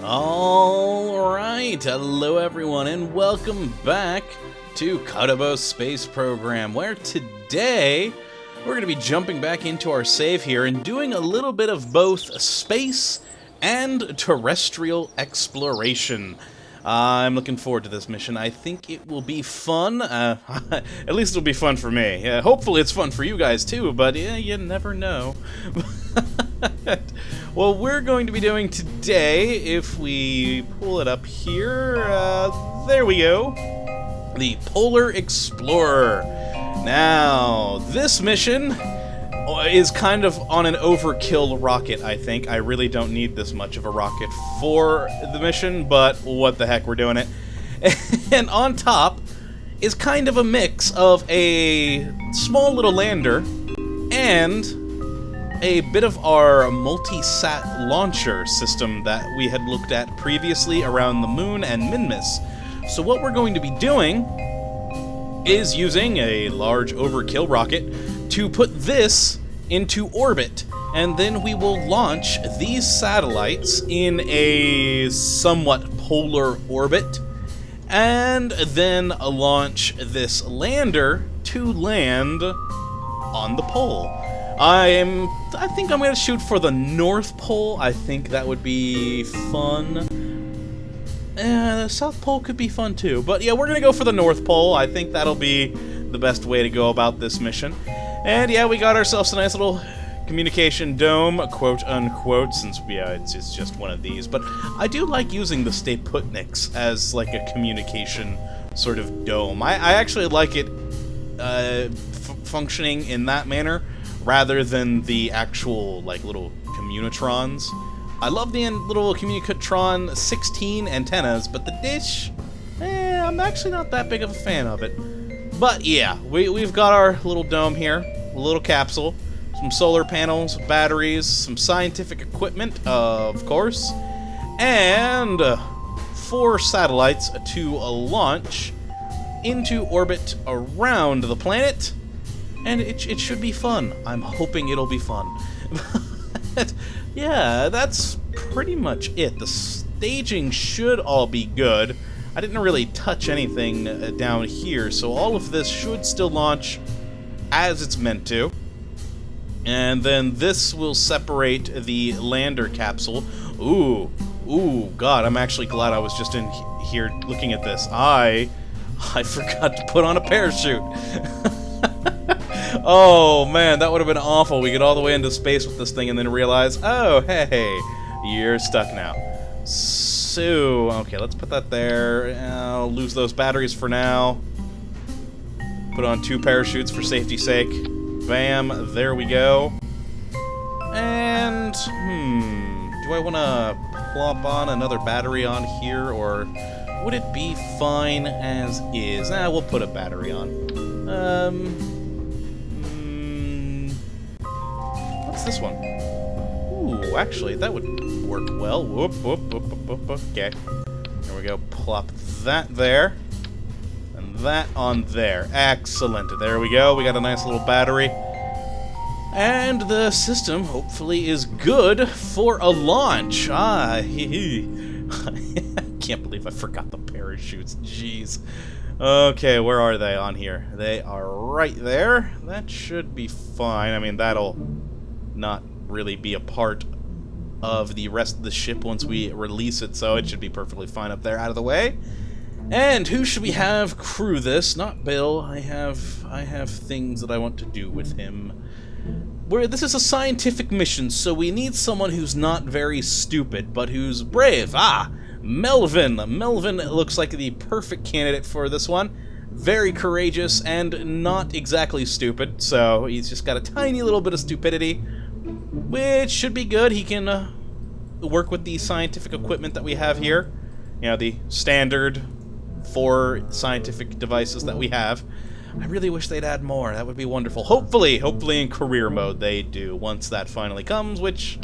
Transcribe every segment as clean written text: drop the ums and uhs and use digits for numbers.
Alright, hello everyone and welcome back to Kottabos Space Program, where today we're going to be jumping back into our save here and doing a little bit of both space and terrestrial exploration. I'm looking forward to this mission. I think it will be fun. At least it'll be fun for me. Hopefully it's fun for you guys too, but yeah, you never know. Well, we're going to be doing today, if we pull it up here, there we go, the Polar Explorer. Now, this mission is kind of on an overkill rocket, I think. I really don't need this much of a rocket for the mission, but what the heck, we're doing it. And on top is kind of a mix of a small little lander and a bit of our multi-sat launcher system that we had looked at previously around the moon and Minmus. So what we're going to be doing is using a large overkill rocket to put this into orbit, and then we will launch these satellites in a somewhat polar orbit, and then launch this lander to land on the pole. I think I'm going to shoot for the North Pole. I think that would be fun. The South Pole could be fun too. But yeah, we're going to go for the North Pole. I think that'll be the best way to go about this mission. And yeah, we got ourselves a nice little communication dome, quote unquote, since yeah, it's just one of these. But I do like using the Stay Putniks as like a communication sort of dome. I actually like it functioning in that manner, rather than the actual, like, little communitrons. I love the little communicatron 16 antennas, but the dish, I'm actually not that big of a fan of it. But yeah, we've got our little dome here, a little capsule, some solar panels, batteries, some scientific equipment, of course, and 4 satellites to launch into orbit around the planet. And it should be fun. I'm hoping it'll be fun. But yeah, that's pretty much it. The staging should all be good. I didn't really touch anything down here, so all of this should still launch as it's meant to. And then this will separate the lander capsule. Ooh, God, I'm actually glad I was just in here looking at this. I forgot to put on a parachute. Oh man, that would have been awful. We get all the way into space with this thing and then realize, oh hey, you're stuck now. So, okay, let's put that there. I'll lose those batteries for now. Put on 2 parachutes for safety's sake. Bam, there we go. And, do I want to plop on another battery on here, or would it be fine as is? Nah, we'll put a battery on. What's this one? Ooh, actually, that would work well. Whoop, whoop, whoop, whoop, whoop, whoop. Okay. There we go. Plop that there. And that on there. Excellent. There we go. We got a nice little battery. And the system, hopefully, is good for a launch. I can't believe I forgot the parachutes. Jeez. Okay, where are they on here? They are right there. That should be fine. I mean, that'll not really be a part of the rest of the ship once we release it, so it should be perfectly fine up there, out of the way. And who should we have crew this? Not Bill. I have things that I want to do with him. This is a scientific mission, so we need someone who's not very stupid, but who's brave. Melvin. Melvin looks like the perfect candidate for this one. Very courageous and not exactly stupid, so he's just got a tiny little bit of stupidity, which should be good. He can work with the scientific equipment that we have here. You know, the standard 4 scientific devices that we have. I really wish they'd add more. That would be wonderful. Hopefully in career mode they do, once that finally comes, which,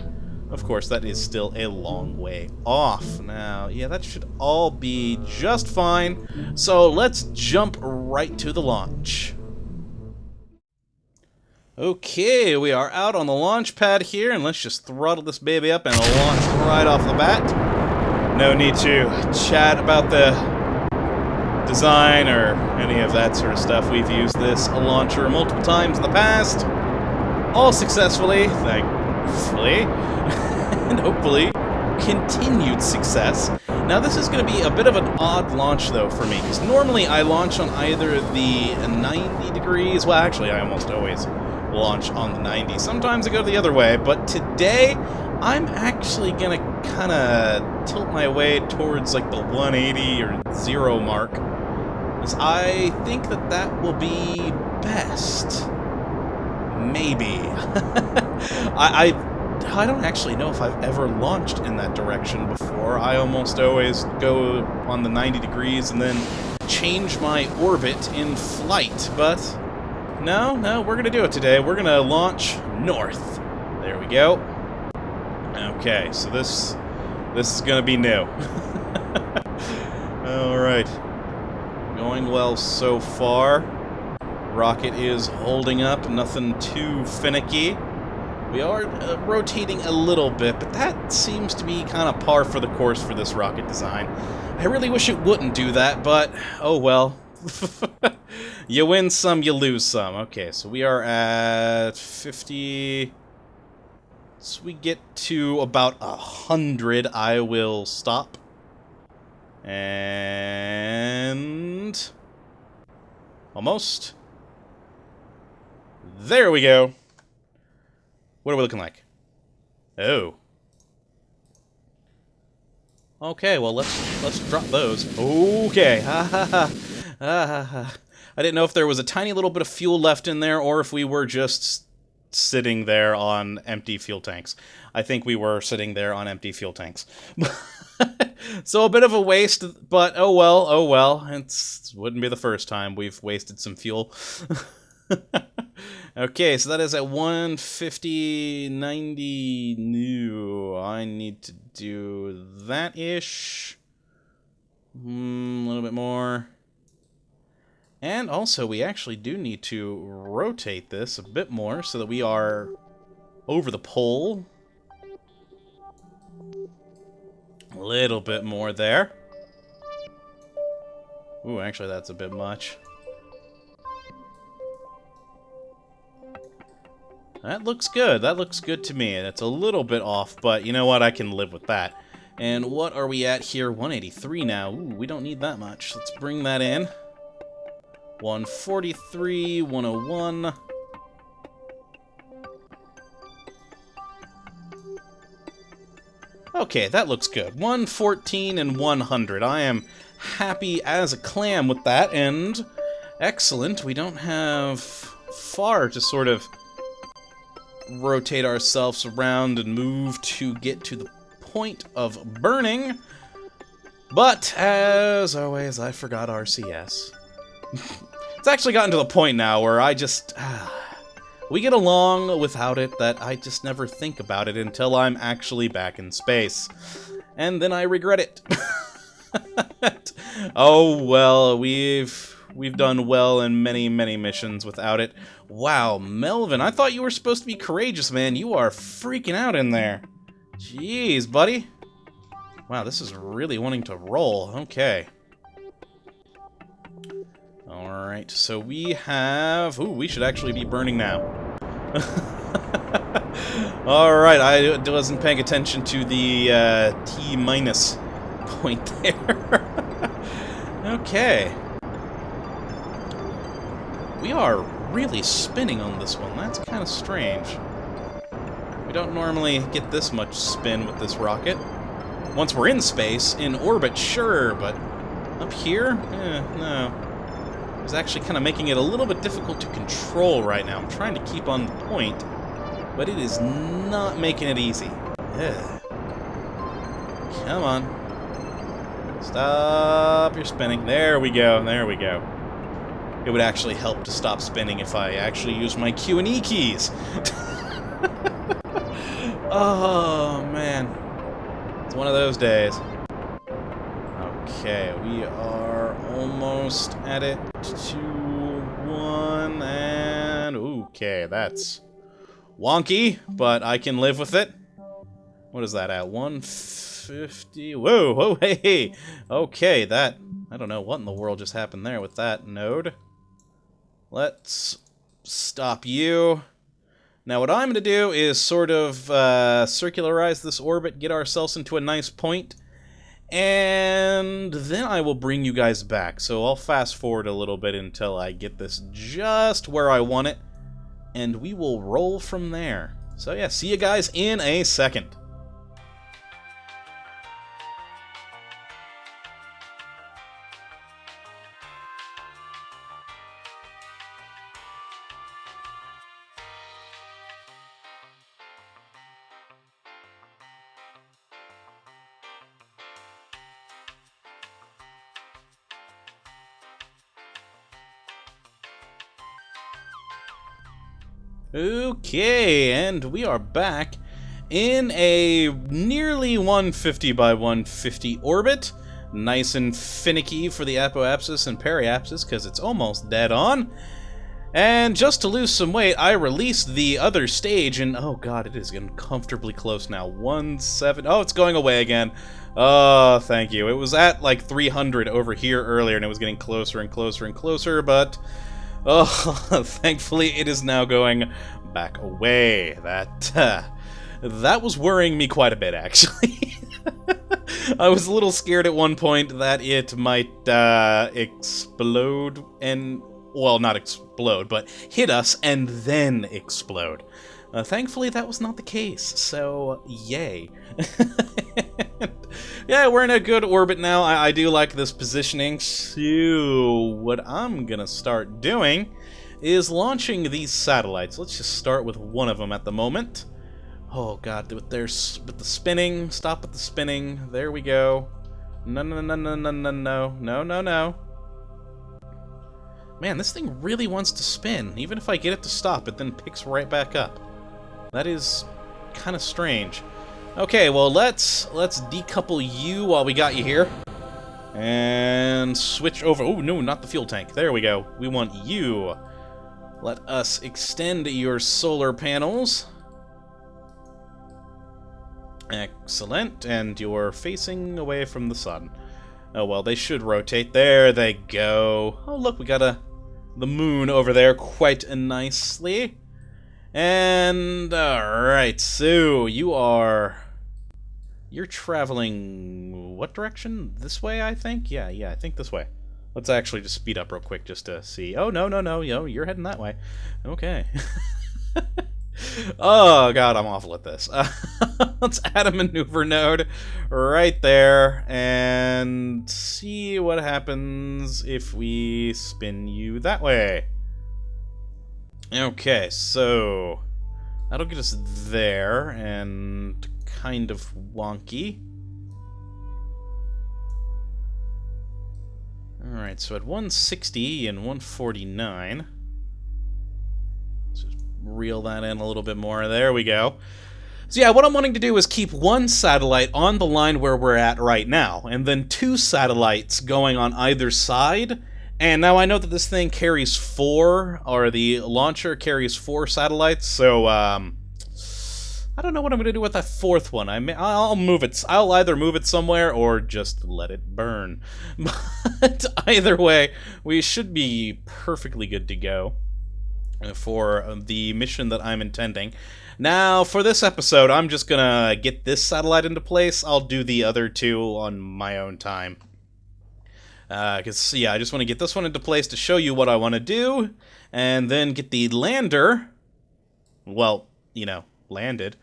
of course, that is still a long way off. Now, yeah, that should all be just fine. So let's jump right to the launch. Okay, we are out on the launch pad here, and let's just throttle this baby up and launch right off the bat. No need to chat about the design or any of that sort of stuff. We've used this launcher multiple times in the past. All successfully, thankfully, and hopefully continued success. Now this is going to be a bit of an odd launch though for me, because normally I launch on either the 90 degrees, well actually I almost always launch on the 90. Sometimes I go the other way, but today I'm actually going to kind of tilt my way towards like the 180 or 0 mark, because I think that that will be best. Maybe. I don't actually know if I've ever launched in that direction before. I almost always go on the 90 degrees and then change my orbit in flight, but no, we're gonna do it today. We're gonna launch north. There we go. Okay, so this is gonna be new. Alright. Going well so far. Rocket is holding up, nothing too finicky. We are rotating a little bit, but that seems to be kind of par for the course for this rocket design. I really wish it wouldn't do that, but oh well. You win some, you lose some. Okay, so we are at 50... So we get to about 100, I will stop. And... almost. There we go. What are we looking like? Oh. Okay, well let's drop those. Okay. Ha ha ha. I didn't know if there was a tiny little bit of fuel left in there or if we were just sitting there on empty fuel tanks. I think we were sitting there on empty fuel tanks. So a bit of a waste, but oh well. It wouldn't be the first time we've wasted some fuel. Okay, so that is at 150, 90 new. I need to do that-ish. A little bit more. And also, we actually do need to rotate this a bit more so that we are over the pole. A little bit more there. Ooh, actually, that's a bit much. That looks good. That looks good to me. That's a little bit off, but you know what? I can live with that. And what are we at here? 183 now. Ooh, we don't need that much. Let's bring that in. 143, 101. Okay, that looks good. 114 and 100. I am happy as a clam with that, and excellent. We don't have far to sort of rotate ourselves around and move to get to the point of burning. But, as always, I forgot RCS. It's actually gotten to the point now where I just... we get along without it that I just never think about it until I'm actually back in space. And then I regret it. Oh, well, we've done well in many, many missions without it. Wow, Melvin, I thought you were supposed to be courageous, man. You are freaking out in there. Jeez, buddy. Wow, this is really wanting to roll. Okay. Alright, so we have... Ooh, we should actually be burning now. Alright, I wasn't paying attention to the T- point there. Okay. We are really spinning on this one. That's kind of strange. We don't normally get this much spin with this rocket. Once we're in space, in orbit, sure, but up here? No. It's actually kind of making it a little bit difficult to control right now. I'm trying to keep on the point, but it is not making it easy. Ugh. Come on. Stop your spinning. There we go. There we go. It would actually help to stop spinning if I actually used my Q and E keys. Oh, man. It's one of those days. Okay, we are almost at it. 2, 1, and... Okay, that's wonky, but I can live with it. What is that at? 150? 150. Whoa, whoa, hey, hey. Okay, that... I don't know what in the world just happened there with that node. Let's stop you. Now what I'm going to do is sort of circularize this orbit, get ourselves into a nice point, and then I will bring you guys back. So I'll fast forward a little bit until I get this just where I want it, and we will roll from there. So yeah, see you guys in a second. Okay, and we are back in a nearly 150 by 150 orbit. Nice and finicky for the apoapsis and periapsis, because it's almost dead on. And just to lose some weight, I released the other stage, and oh god, it is getting comfortably close now. 170. Oh, it's going away again. Oh, thank you. It was at like 300 over here earlier, and it was getting closer and closer and closer, but... oh, thankfully it is now going back away. That was worrying me quite a bit, actually. I was a little scared at one point that it might explode and... well, not explode, but hit us and then explode. Thankfully, that was not the case, so yay. Yeah, we're in a good orbit now. I do like this positioning, so what I'm gonna start doing is launching these satellites. Let's just start with one of them at the moment. Oh god, with the spinning, stop with the spinning. There we go. No, no, no, no, no, no, no, no, no, no. Man, this thing really wants to spin. Even if I get it to stop, it then picks right back up. That is kind of strange. Okay, well, let's decouple you while we got you here. And switch over... oh, no, not the fuel tank. There we go. We want you. Let us extend your solar panels. Excellent. And you're facing away from the sun. Oh, well, they should rotate. There they go. Oh, look, we got the moon over there quite nicely. And, alright, so you're traveling what direction? This way, I think? Yeah, I think this way. Let's actually just speed up real quick just to see. Oh, no, no, no, you're heading that way. Okay. Oh, god, I'm awful at this. Let's add a maneuver node right there and see what happens if we spin you that way. Okay, so that'll get us there and kind of wonky. Alright, so at 160 and 149. Let's just reel that in a little bit more. There we go. So yeah, what I'm wanting to do is keep one satellite on the line where we're at right now, and then two satellites going on either side. And now I know that this thing carries 4, or the launcher carries 4 satellites, so, I don't know what I'm going to do with that 4th one. I'll move it. I'll either move it somewhere or just let it burn. But either way, we should be perfectly good to go for the mission that I'm intending. Now, for this episode, I'm just going to get this satellite into place. I'll do the other 2 on my own time. Because, yeah, I just want to get this one into place to show you what I want to do, and then get the lander, well, you know, landed,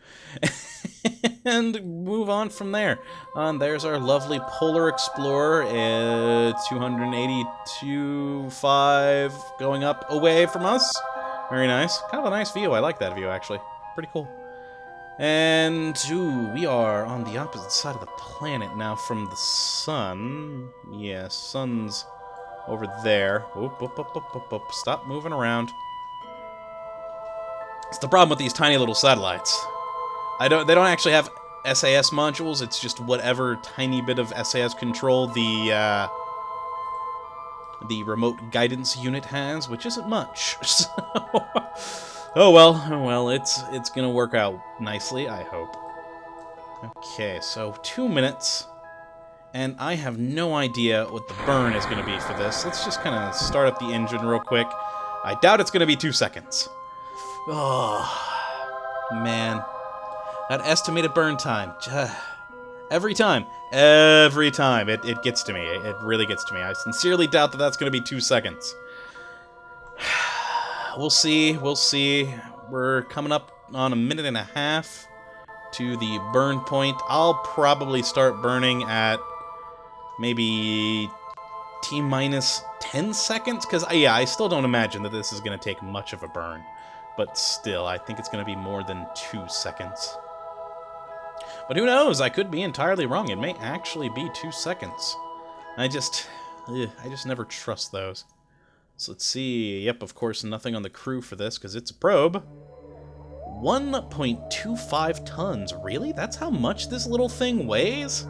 and move on from there. There's our lovely Polar Explorer, 282.5 going up away from us. Very nice. Kind of a nice view. I like that view, actually. Pretty cool. And, ooh, we are on the opposite side of the planet now from the sun. Yeah, sun's over there. Oop, oop, oop, oop, oop, oop. Stop moving around. It's the problem with these tiny little satellites. They don't actually have SAS modules. It's just whatever tiny bit of SAS control the remote guidance unit has, which isn't much. So... oh well, it's gonna work out nicely, I hope. Okay, so 2 minutes. And I have no idea what the burn is going to be for this. Let's just kind of start up the engine real quick. I doubt it's going to be 2 seconds. Oh, man. That estimated burn time. Every time. Every time. It gets to me. It really gets to me. I sincerely doubt that that's going to be 2 seconds. We'll see. We'll see. We're coming up on 1.5 minutes to the burn point. I'll probably start burning at maybe T-minus 10 seconds? Because, yeah, I still don't imagine that this is going to take much of a burn. But still, I think it's going to be more than 2 seconds. But who knows? I could be entirely wrong. It may actually be 2 seconds. I just never trust those. So let's see. Yep, of course, nothing on the crew for this, because it's a probe. 1.25 tons. Really? That's how much this little thing weighs?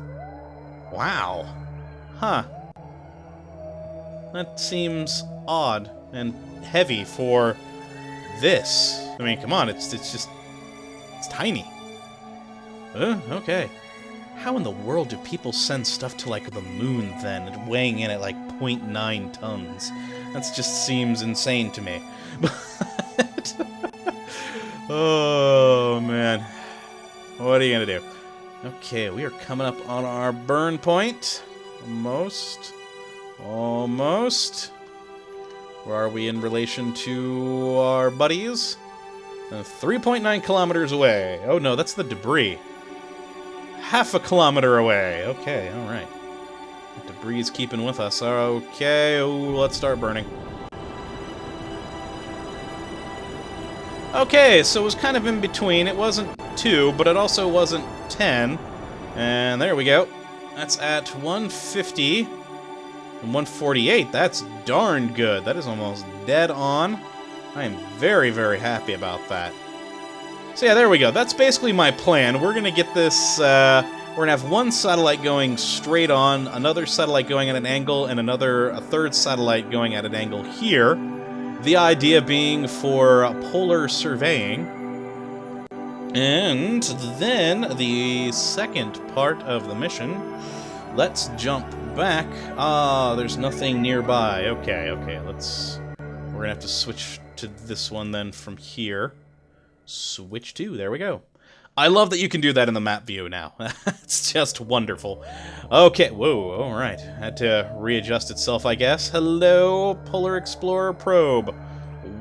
Wow. Huh. That seems odd and heavy for this. I mean, come on, it's tiny. Okay. How in the world do people send stuff to, like, the moon, then, weighing in at, like, 0.9 tons? That just seems insane to me. But oh, man. What are you gonna do? Okay, we are coming up on our burn point. Almost. Almost. Where are we in relation to our buddies? 3.9 kilometers away. Oh no, that's the debris. 0.5 kilometer away. Okay, alright. Debris is keeping with us. Okay, let's start burning. Okay, so it was kind of in between. It wasn't 2, but it also wasn't 10. And there we go. That's at 150 and 148. That's darn good. That is almost dead on. I am very, very happy about that. So yeah, there we go. That's basically my plan. We're going to get this, we're going to have one satellite going straight on, another satellite going at an angle, and a third satellite going at an angle here. The idea being for polar surveying. And then the second part of the mission, let's jump back. Ah, there's nothing nearby. Okay, we're gonna have to switch to this one then from here. Switch to, there we go. I love that you can do that in the map view now. It's just wonderful. Okay, whoa, alright. Had to readjust itself, I guess. Hello, Polar Explorer probe.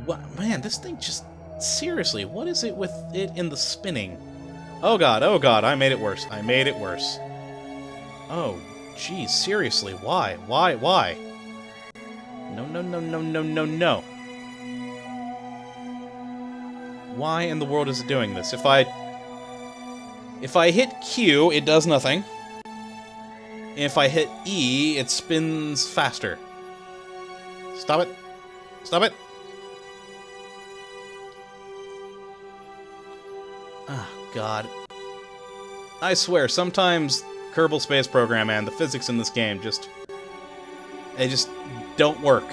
What? Man, this thing just... Seriously, what is it with it in the spinning? Oh god, I made it worse. I made it worse. Oh, geez, seriously, why? Why? No. Why in the world is it doing this? If I hit Q, it does nothing. If I hit E, it spins faster. Stop it. Stop it. Oh, God. I swear, sometimes Kottabos Space Program and the physics in this game they just don't work.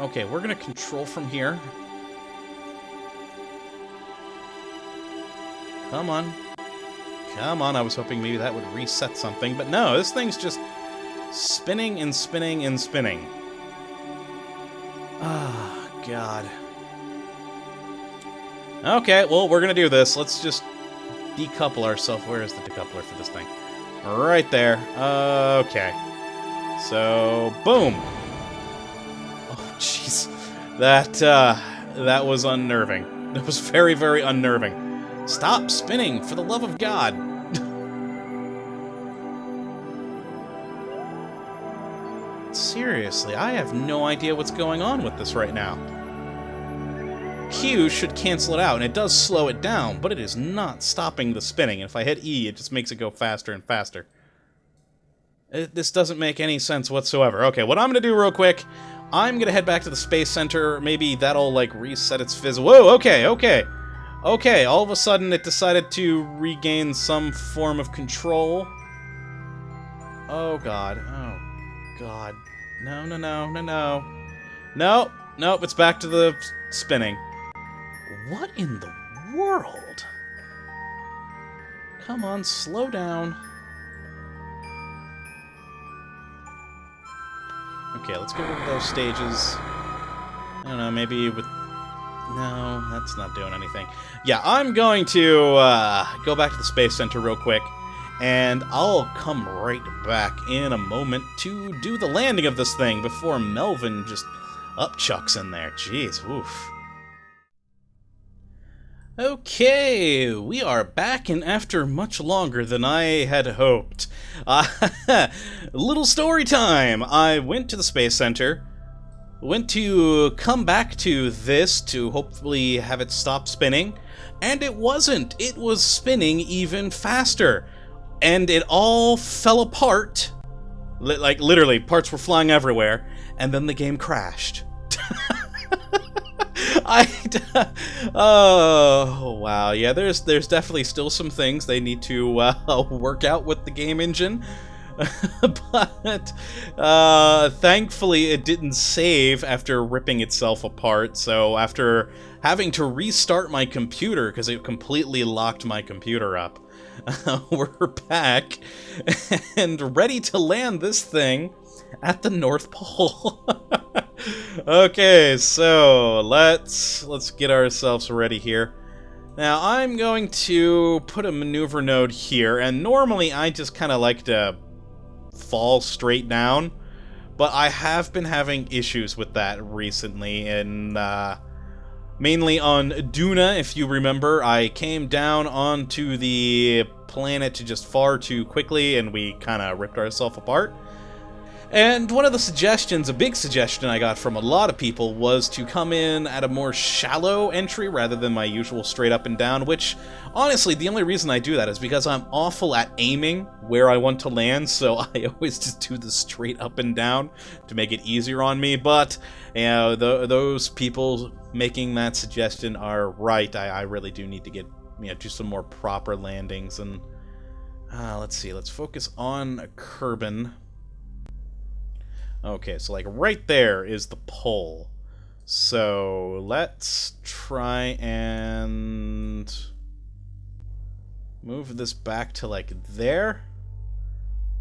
Okay, we're gonna control from here. Come on. Come on, I was hoping maybe that would reset something, but no, this thing's just spinning and spinning and spinning. Ah, oh, God. Okay, well, we're gonna do this. Let's just decouple ourselves. Where is the decoupler for this thing? Right there. Okay. So, boom. Oh, jeez. That was unnerving. That was very, very unnerving. Stop spinning, for the love of God! Seriously, I have no idea what's going on with this right now. Q should cancel it out, and it does slow it down, but it is not stopping the spinning. If I hit E, it just makes it go faster and faster. This doesn't make any sense whatsoever. Okay, what I'm gonna do real quick, I'm gonna head back to the Space Center. Maybe that'll, like, reset its fizz. Whoa, okay. Okay, all of a sudden it decided to regain some form of control. Oh god, No. Nope, it's back to the spinning. What in the world? come on, slow down. Okay, let's get rid of those stages. I don't know, maybe with... No, that's not doing anything. Yeah, I'm going to go back to the Space Center real quick, and I'll come right back in a moment to do the landing of this thing before Melvin just upchucks in there. Jeez, oof. Okay, we are back, and after much longer than I had hoped. Little story time! I went to the Space Center, went to come back to this to hopefully have it stop spinning, and it wasn't. It was spinning even faster, and it all fell apart. Like, literally, parts were flying everywhere, and then the game crashed. Oh, wow, yeah, there's definitely still some things they need to work out with the game engine, but thankfully it didn't save after ripping itself apart, so after having to restart my computer, because it completely locked my computer up, we're back, and ready to land this thing at the North Pole. Okay, so let's get ourselves ready here. Now, I'm going to put a maneuver node here, and normally I just kind of like to fall straight down, but I have been having issues with that recently, and mainly on Duna, if you remember. I came down onto the planet just far too quickly, and we kind of ripped ourselves apart. And one of the suggestions, a big suggestion I got from a lot of people, was to come in at a more shallow entry rather than my usual straight up and down, which, honestly, the only reason I do that is because I'm awful at aiming where I want to land, so I always just do the straight up and down to make it easier on me, but, you know, those people making that suggestion are right. I really do need to get, you know, do some more proper landings, and, let's see, let's focus on Kerbin. Okay, so like right there is the pole. So let's try and move this back to like there.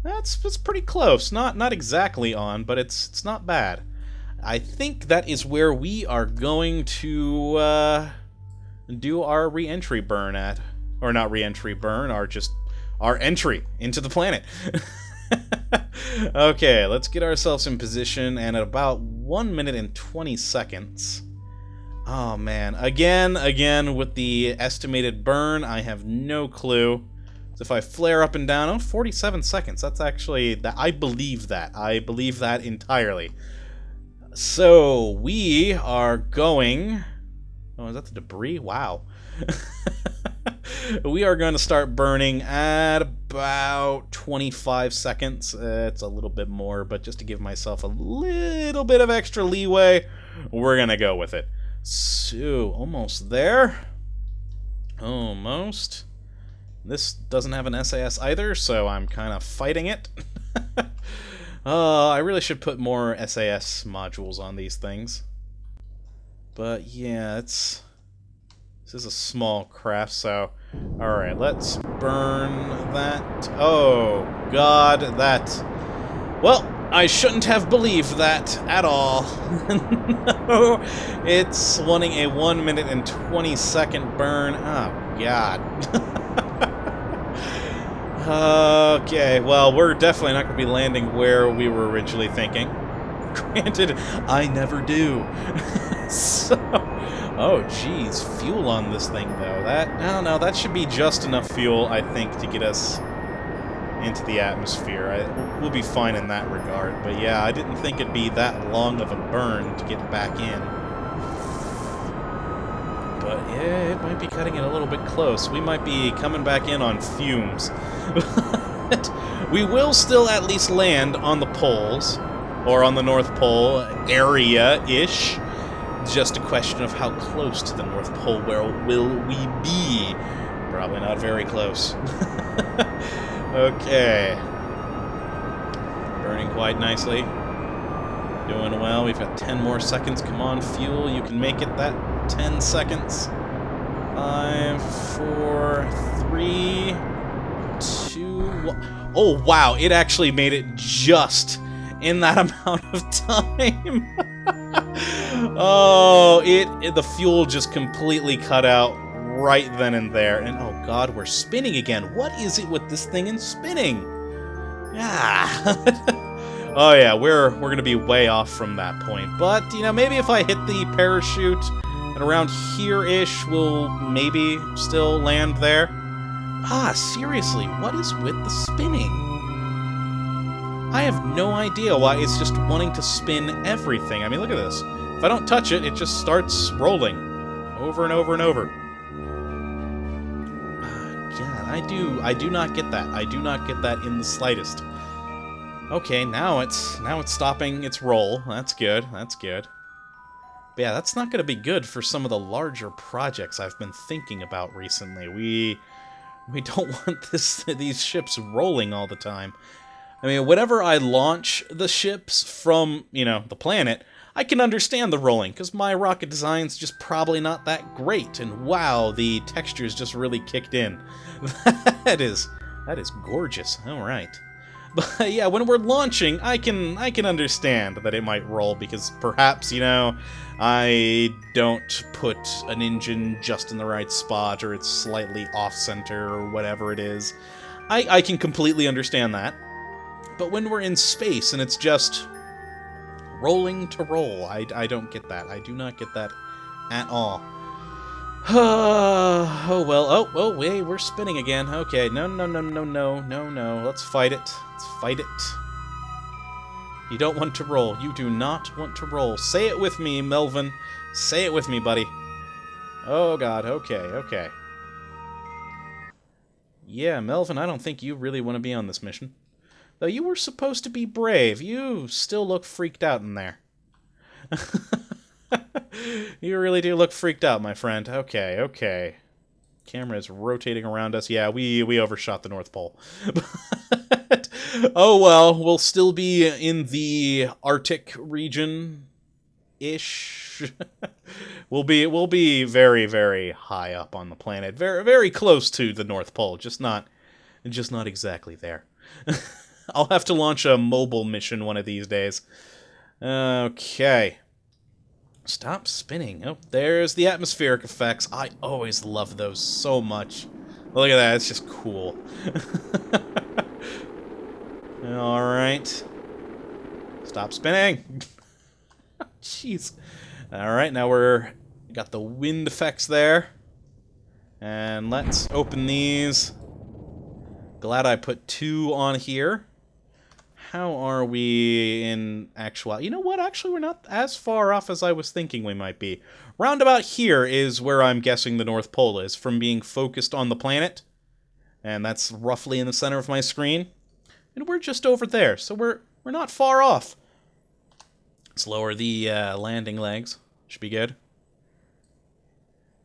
That's pretty close. Not exactly on, but it's not bad. I think that is where we are going to do our re-entry burn at, or not re-entry burn, our entry into the planet. Okay, let's get ourselves in position, and at about 1 minute and 20 seconds... Oh man, again with the estimated burn, I have no clue. So if I flare up and down, 47 seconds, that's actually... I believe that. I believe that entirely. So, we are going... Oh, is that the debris? Wow. We are going to start burning at about 25 seconds. It's a little bit more, but just to give myself a little bit of extra leeway, we're going to go with it. So, almost there. Almost. This doesn't have an SAS either, so I'm kind of fighting it. I really should put more SAS modules on these things. But yeah, this is a small craft, so... Alright, let's burn that. Oh, God, that... Well, I shouldn't have believed that at all. No, it's wanting a 1 minute and 20 second burn. Oh, God. Okay, well, we're definitely not going to be landing where we were originally thinking. Granted, I never do. So, oh, geez, fuel on this thing, though. No, that should be just enough fuel, I think, to get us into the atmosphere. We'll be fine in that regard. But yeah, I didn't think it'd be that long of a burn to get back in. But yeah, it might be cutting it a little bit close. We might be coming back in on fumes. But we will still at least land on the poles, or on the North Pole area-ish. Just a question of how close to the North Pole will we be? Probably not very close. Okay. Burning quite nicely. Doing well. We've got 10 more seconds. Come on, fuel. You can make it that 10 seconds. 5, 4, 3, Oh, wow, it actually made it just in that amount of time. Oh, the fuel just completely cut out right then and there. And oh god, we're spinning again. What is it with this thing and spinning? Ah. Oh yeah, we're gonna be way off from that point. But, you know, maybe if I hit the parachute and around here-ish, we'll maybe still land there. Ah, seriously, what is with the spinning? I have no idea why it's just wanting to spin everything. I mean, look at this. If I don't touch it, it just starts rolling. Over and over and over. God, I do not get that. I do not get that in the slightest. Okay, now it's stopping its roll. That's good. That's good. But yeah, that's not going to be good for some of the larger projects I've been thinking about recently. We don't want these ships rolling all the time. I mean, whenever I launch the ships from, you know, the planet, I can understand the rolling, because my rocket design's just probably not that great. And wow, the textures just really kicked in. That is gorgeous. All right. But yeah, when we're launching, I can understand that it might roll, because perhaps, you know, I don't put an engine just in the right spot, or it's slightly off-center, or whatever it is. I can completely understand that. But when we're in space and it's just rolling to roll, I don't get that. I do not get that at all. Oh, well. Oh, wait, we're spinning again. Okay, no. Let's fight it. Let's fight it. You don't want to roll. You do not want to roll. Say it with me, Melvin. Say it with me, buddy. Oh, God. Okay. Yeah, Melvin, I don't think you really want to be on this mission. Though you were supposed to be brave. You still look freaked out in there. You really do look freaked out, my friend. Okay. Camera is rotating around us. Yeah, we overshot the North Pole. But, oh well, we'll still be in the Arctic region-ish. We'll be very, very high up on the planet. Very, very close to the North Pole. Just not exactly there. I'll have to launch a mobile mission one of these days. Okay. Stop spinning. Oh, there's the atmospheric effects. I always love those so much. Look at that. It's just cool. Alright. Stop spinning. Jeez. Alright, now got the wind effects there. And let's open these. Glad I put 2 on here. How are we in actuality? You know what? Actually, we're not as far off as I was thinking we might be. Round about here is where I'm guessing the North Pole is, from being focused on the planet. And that's roughly in the center of my screen. And we're just over there, so we're not far off. Let's lower the landing legs. Should be good.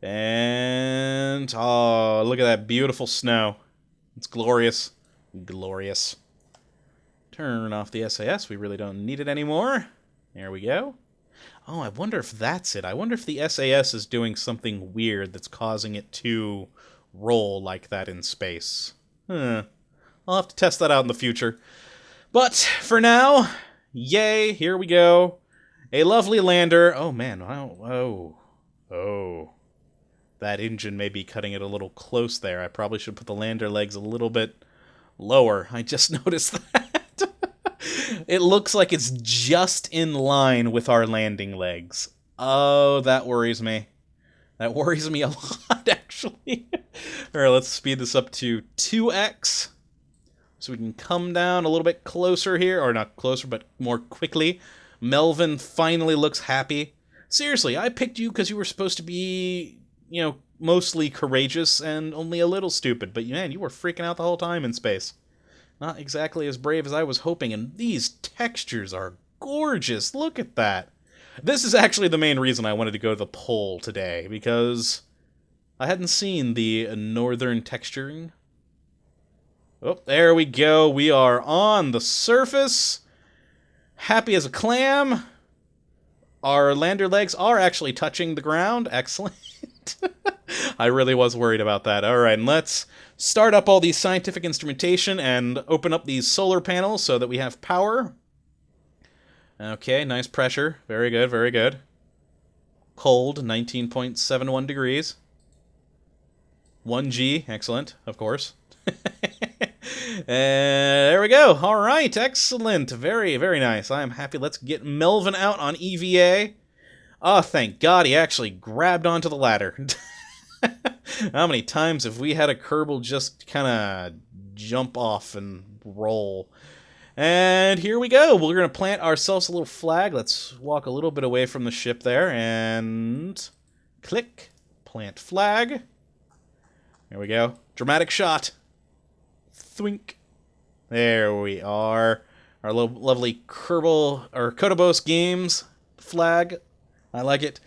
And oh, look at that beautiful snow. It's glorious. Glorious. Turn off the SAS. We really don't need it anymore. There we go. Oh, I wonder if that's it. I wonder if the SAS is doing something weird that's causing it to roll like that in space. I'll have to test that out in the future. But for now, yay, here we go. A lovely lander. Oh, man. Oh. That engine may be cutting it a little close there. I probably should put the lander legs a little bit lower. I just noticed that. It looks like it's just in line with our landing legs. Oh, that worries me. That worries me a lot, actually. Alright, let's speed this up to 2x. So we can come down a little bit closer here. Or not closer, but more quickly. Melvin finally looks happy. Seriously, I picked you because you were supposed to be, you know, mostly courageous and only a little stupid. But man, you were freaking out the whole time in space. Not exactly as brave as I was hoping, and these textures are gorgeous. Look at that. This is actually the main reason I wanted to go to the pole today, because I hadn't seen the northern texturing. Oh, there we go. We are on the surface. Happy as a clam. Our lander legs are actually touching the ground. Excellent. I really was worried about that. All right, and let's start up all these scientific instrumentation and open up these solar panels so that we have power. Okay, nice pressure. Very good, very good. Cold, 19.71 degrees. 1G, excellent, of course. There we go. All right, excellent. Very, very nice. I am happy. Let's get Melvin out on EVA. Oh, thank God he actually grabbed onto the ladder. How many times have we had a Kerbal just kind of jump off and roll? And here we go. We're going to plant ourselves a little flag. Let's walk a little bit away from the ship there and click. Plant flag. There we go. Dramatic shot. Thwink. There we are. Our little lovely Kerbal or Kottabos Games flag. I like it.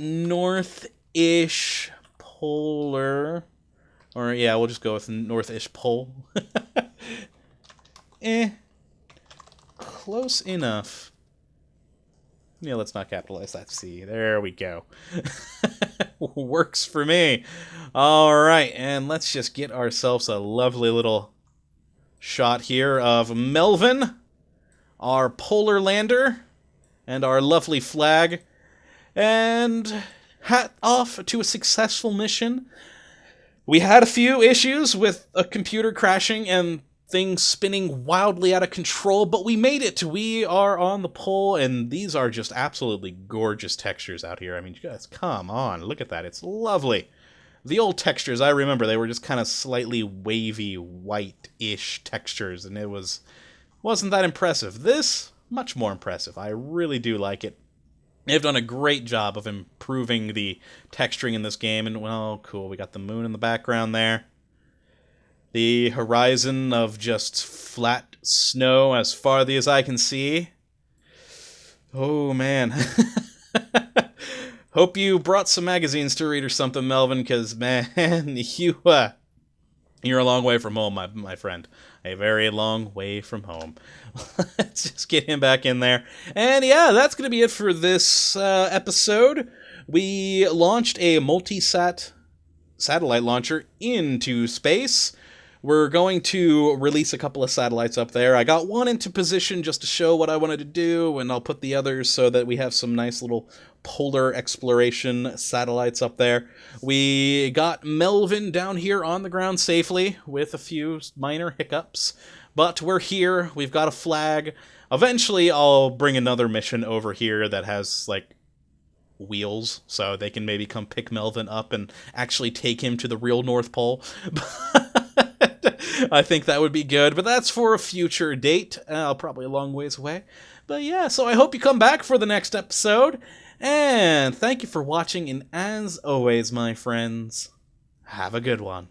North-ish polar. Or yeah, we'll just go with north-ish pole. Close enough. Yeah, let's not capitalize that C. There we go. Works for me. All right, and let's just get ourselves a lovely little shot here of Melvin, our polar lander, and our lovely flag. And hat off to a successful mission. We had a few issues with a computer crashing and things spinning wildly out of control, but we made it. We are on the pole, and these are just absolutely gorgeous textures out here. I mean, you guys, come on, look at that. It's lovely. The old textures, I remember, they were just kind of slightly wavy, white-ish textures, and it wasn't that impressive. This, much more impressive. I really do like it. They've done a great job of improving the texturing in this game, and, well, cool, we got the moon in the background there. The horizon of just flat snow as far as I can see. Oh, man. Hope you brought some magazines to read or something, Melvin, because, man, you're a long way from home, my friend. A very long way from home. Let's just get him back in there. And, yeah, that's going to be it for this episode. We launched a multi-sat satellite launcher into space. We're going to release a couple of satellites up there. I got one into position just to show what I wanted to do, and I'll put the others so that we have some nice little polar exploration satellites up there. We got Melvin down here on the ground safely with a few minor hiccups, but we're here. We've got a flag. Eventually, I'll bring another mission over here that has, like, wheels, so they can maybe come pick Melvin up and actually take him to the real North Pole. I think that would be good, but that's for a future date, probably a long ways away. But yeah, so I hope you come back for the next episode, and thank you for watching, and as always, my friends, have a good one.